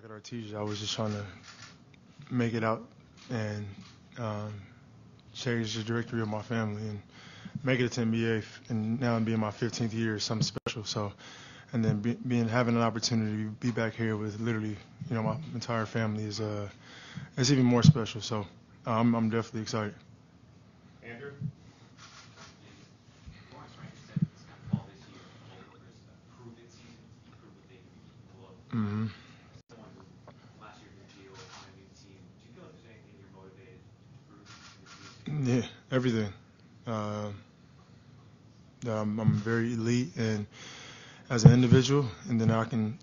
at Artesia, I was just trying to make it out and change the directory of my family and make it to NBA. And now being my 15th year is something special. So, and then having an opportunity to be back here with literally, my entire family is it's even more special. So, I'm definitely excited. Andrew? Mm-hmm. Someone who last year did deal on a new team. Do you feel like there's anything you're motivated to prove in this season? Yeah, everything. I'm very elite and as an individual, and then I can,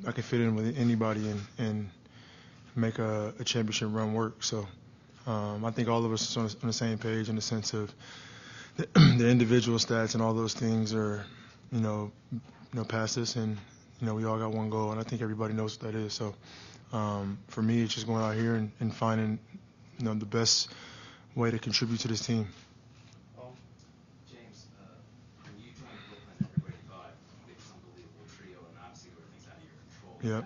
I can fit in with anybody and make a championship run work. So I think all of us are on the same page in the sense of the individual stats and all those things are, past us, and we all got one goal, and I think everybody knows what that is. So for me, it's just going out here and finding, the best way to contribute to this team. James, when you joined Brooklyn, everybody thought it was an unbelievable trio, and obviously there were things out of your control. Yep.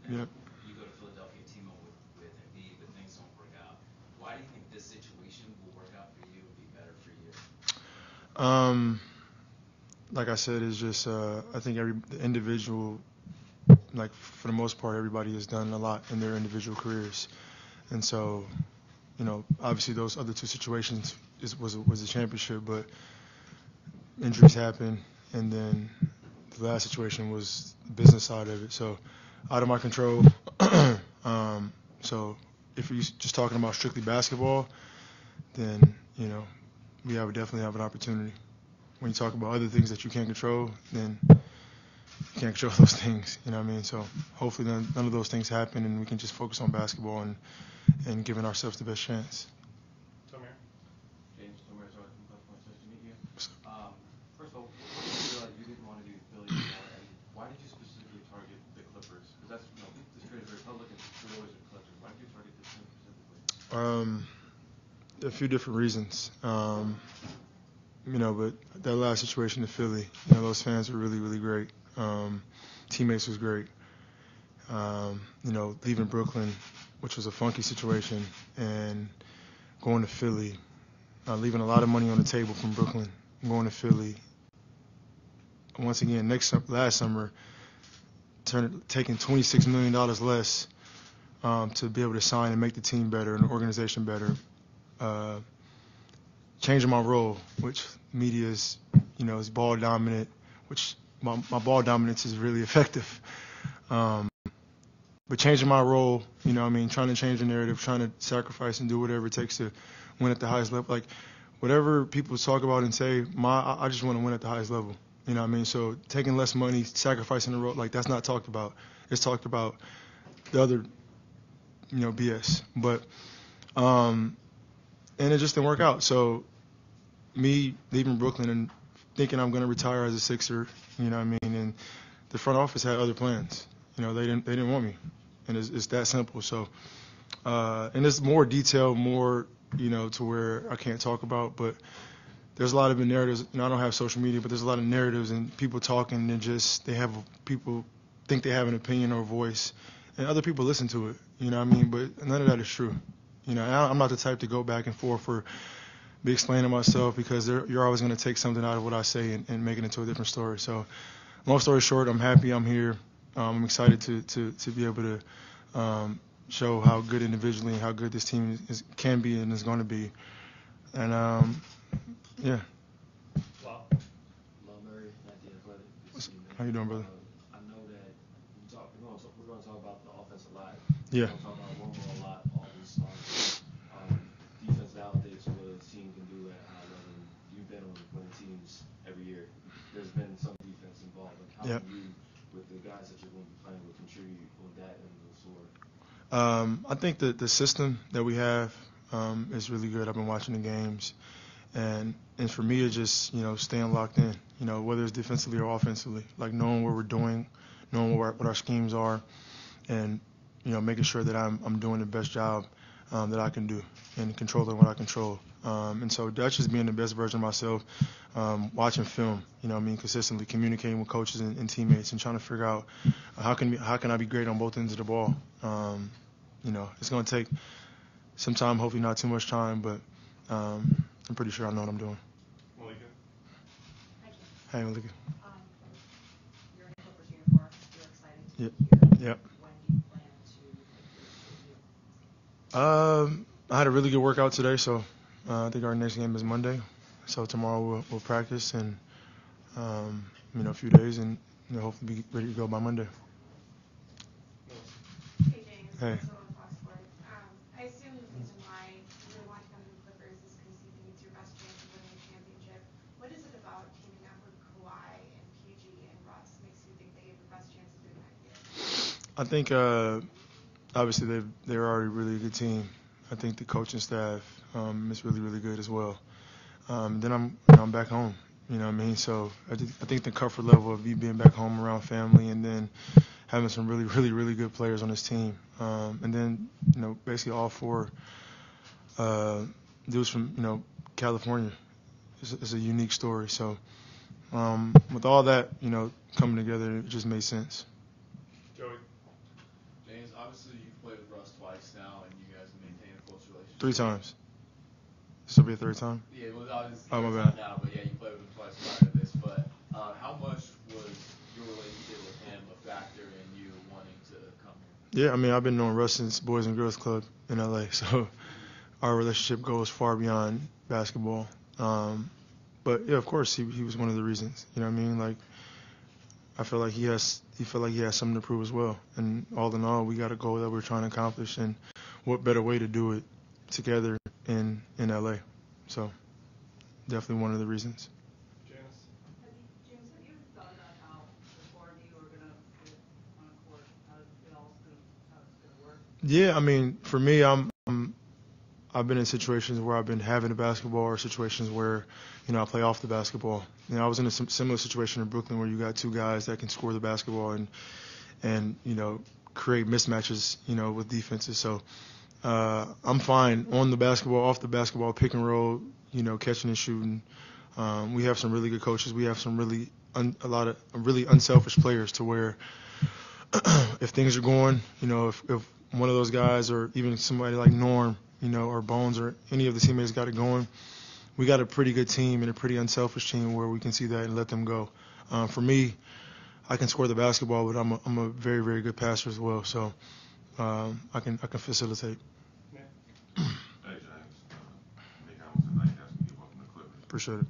And then you go to Philadelphia, team up with Embiid, but things don't work out. Why do you think this situation will work out for you and be better for you? Like I said, it's just I think the individual, like for the most part, everybody has done a lot in their individual careers, and so, obviously those other two situations was a championship, but injuries happen, and then the last situation was the business side of it, so out of my control. So if you're just talking about strictly basketball, then we definitely have an opportunity. When you talk about other things that you can't control, then you can't control those things. You know what I mean? So hopefully none of those things happen, and we can just focus on basketball and giving ourselves the best chance. Tomer? James, Tomer, sorry, nice to meet you. First of all, what did you realize you didn't want to do Philly anymore, and why did you specifically target the Clippers? Because that's, this trade is very public, and it's always the Clippers. Why did you target this team specifically? A few different reasons. But that last situation in Philly, those fans were really, really great. Teammates was great. Leaving Brooklyn, which was a funky situation, and going to Philly, leaving a lot of money on the table from Brooklyn, going to Philly. Once again, last summer, taking $26 million less to be able to sign and make the team better and the organization better. Changing my role, which media is, is ball dominant, which my ball dominance is really effective. But changing my role, trying to change the narrative, trying to sacrifice and do whatever it takes to win at the highest level. Like, whatever people talk about and say, I just want to win at the highest level. So taking less money, sacrificing the role, like, that's not talked about. It's talked about the other, BS. But, and it just didn't work out. So, me leaving Brooklyn and thinking I'm going to retire as a Sixer, and the front office had other plans. They didn't want me, and it's that simple. So, and there's more detail, more, to where I can't talk about, but there's a lot of narratives. I don't have social media, but there's a lot of narratives and people talking, and just people think they have an opinion or a voice, and other people listen to it. But none of that is true. I'm not the type to go back and forth or be explaining myself, because you're always going to take something out of what I say and make it into a different story. So, long story short, I'm happy I'm here. I'm excited to be able to show how good individually and how good this team can be and is going to be. And, yeah. Well, Murray, not the athletic. How you doing, brother? I know that we're going to talk about the offense a lot. Yeah. We're going to talk about one goal a lot all these songs. Defense validates what a team can do at a high level. You've been on winning teams every year. There's been some defense involved. How can you, with the guys that you're going to be playing with, contribute on that end of the floor? I think that the system that we have is really good. I've been watching the games, and for me, it's just staying locked in. Whether it's defensively or offensively, like knowing what we're doing, knowing what our schemes are, and making sure that I'm doing the best job that I can do and controlling what I control. And so that's just being the best version of myself, watching film, consistently communicating with coaches and teammates and trying to figure out how can I be great on both ends of the ball. It's going to take some time, hopefully not too much time, but I'm pretty sure I know what I'm doing. Malika? Hey, Malika. You're in a Clippers uniform. You're excited to Yep. be here. Yep. When do you plan to make your debut? I had a really good workout today, so I think our next game is Monday. So tomorrow we'll practice and a few days and hopefully be ready to go by Monday. Hey James, Hey. also on Fox Sports. I assume the reason why you really want to come to the Clippers is because you think it's your best chance of winning a championship. What is it about teaming up with Kawhi and PG and Russ makes you think they have the best chance of doing that here? I think obviously they're already a really good team. I think the coaching staff is really, really good as well. Then I'm back home. You know what I mean? So I think the comfort level of you being back home around family and then having some really, really, really good players on this team. And then, basically all four dudes from, California. It's a unique story. So with all that, coming together, it just made sense. Joey? James, obviously you've played with Russ twice now, and you guys have maintained a close relationship. 3 times. This will be a 3rd time? Yeah, well, obviously Oh, my it's bad. not now, but yeah, you played with him twice prior to this. But how much was your relationship with him a factor in you wanting to come here? Yeah, I mean, I've been knowing Russ since Boys and Girls Club in LA, so our relationship goes far beyond basketball. But yeah, of course, he was one of the reasons. You know what I mean? Like, I feel like he felt like he has something to prove as well. And all in all, we got a goal that we're trying to accomplish, and what better way to do it together in LA? So definitely one of the reasons. Janice? James, have you ever thought about how the four of you are going to fit on a court, how it's going to work? Yeah, I mean, for me, I've been in situations where I've been having the basketball or situations where, I play off the basketball. I was in a similar situation in Brooklyn where you got 2 guys that can score the basketball and create mismatches, with defenses. So I'm fine on the basketball, off the basketball, pick and roll, catching and shooting. We have some really good coaches. We have some a lot of really unselfish players to where if things are going, if one of those guys or even somebody like Norm, or Bones or any of the teammates got it going, we got a pretty good team and a pretty unselfish team where we can see that and let them go. For me, I can score the basketball, but I'm a very, very good passer as well. So I can facilitate. Nick? Hey, James. Nick Hamilton, thank you guys for getting welcome to Clippers. Appreciate it.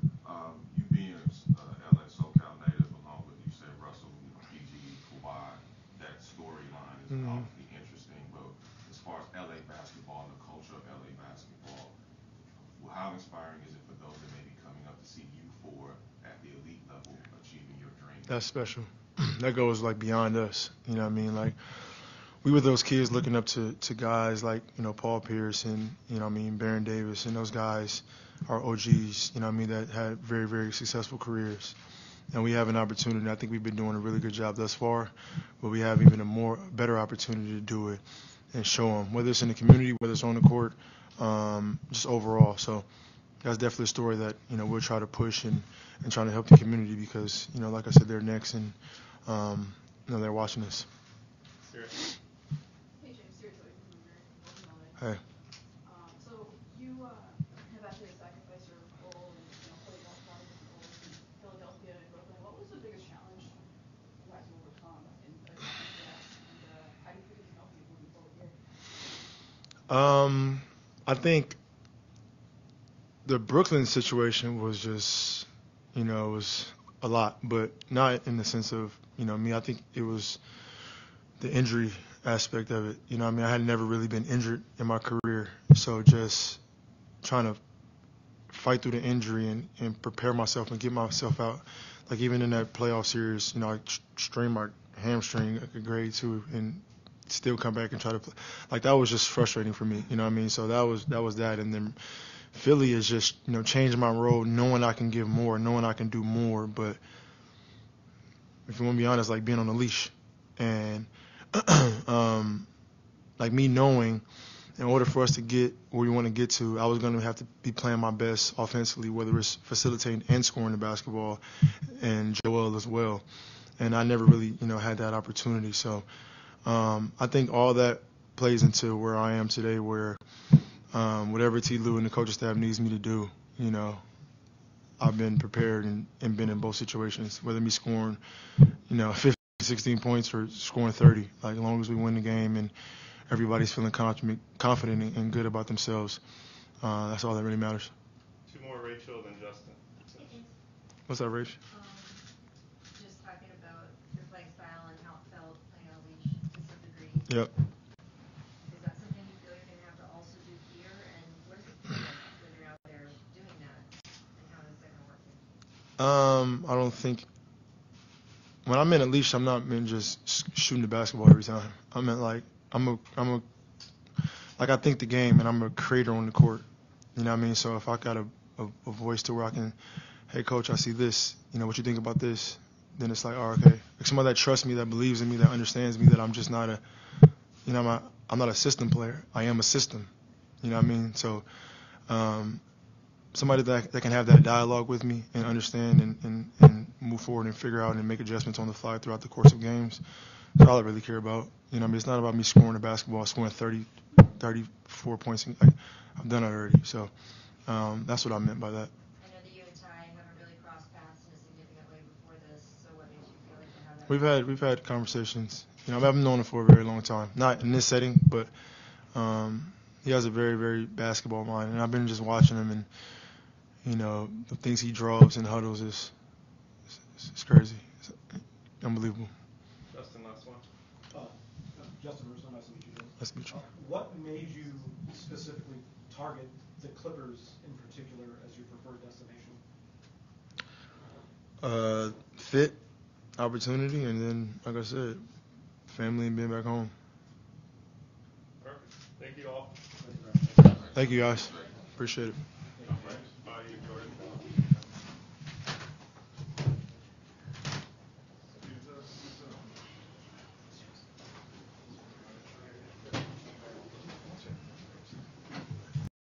You being LA SoCal native, along with you said Russell, PG, Kawhi, that storyline is obviously interesting. But as far as LA basketball and the culture of LA basketball, how inspiring is it for those that may be coming up to see you four at the elite level achieving your dream? That's special. That goes like beyond us. You know what I mean? Like, we were those kids looking up to guys like, Paul Pierce and, Baron Davis, and those guys are OGs, that had very, very successful careers. And we have an opportunity. I think we've been doing a really good job thus far, but we have even a better opportunity to do it and show them, whether it's in the community, whether it's on the court, just overall. So that's definitely a story that, we'll try to push and trying to help the community because, like I said, they're next and, they're watching us. Sarah? Hey, James, Sarah Joy from American. Hey. So you have actually sacrificed your role and played a lot of different roles in Philadelphia and Brooklyn. What was the biggest challenge you had to overcome in that? And how do you think it can help you moving forward here? I think the Brooklyn situation was just, it was a lot, but not in the sense of, me. I think it was the injury aspect of it. I had never really been injured in my career, so just trying to fight through the injury and prepare myself and get myself out. Like even in that playoff series, I strained my hamstring like a grade 2 and still come back and try to play. Like that was just frustrating for me. So that was that. And then Philly is just changing my role, knowing I can give more, knowing I can do more. But if you want to be honest, like being on a leash and like me knowing in order for us to get where we want to get to, I was going to have to be playing my best offensively, whether it's facilitating and scoring the basketball, and Joel as well. And I never really, had that opportunity. So I think all that plays into where I am today, where whatever T. Lue and the coaching staff needs me to do, I've been prepared and been in both situations, whether me scoring, 15, 16 points or scoring 30. Like, as long as we win the game and everybody's feeling confident and good about themselves, that's all that really matters. Two more, Rachel, then Justin. What's up, Rach? Just talking about your playing style and how it felt playing on a leash to some degree. Yep. Is that something you feel you're going to have to also do here? And what does it feel like when you're out there doing that? And how is that going to work? I don't think when I'm in a leash, I'm not meant just shooting the basketball every time. I meant like I think the game and I'm a creator on the court. You know what I mean? So if I got a voice to where I can, hey coach, I see this. What you think about this? Then it's like, oh, okay. Like somebody that trusts me, that believes in me, that understands me, that I'm just not I'm not a system player. I am a system. You know what I mean? So somebody that can have that dialogue with me and understand and move forward and figure out and make adjustments on the fly throughout the course of games. That's all I really care about. It's not about me scoring the basketball, scoring 30, 34 points. I've done it already. So that's what I meant by that. I know that you and Ty haven't really crossed paths in a significant way before this, so what makes you feel like you have that? We've had conversations. I've known him for a very long time. Not in this setting, but he has a very, very basketball mind. And I've been just watching him, and the things he draws and huddles is crazy. It's unbelievable. Justin, last one. Justin Russo, nice to meet you, Joe. Nice to meet you. What made you specifically target the Clippers in particular as your preferred destination? Fit, opportunity, and then, like I said, family and being back home. Perfect. Thank you all. Thank you, guys. Appreciate it.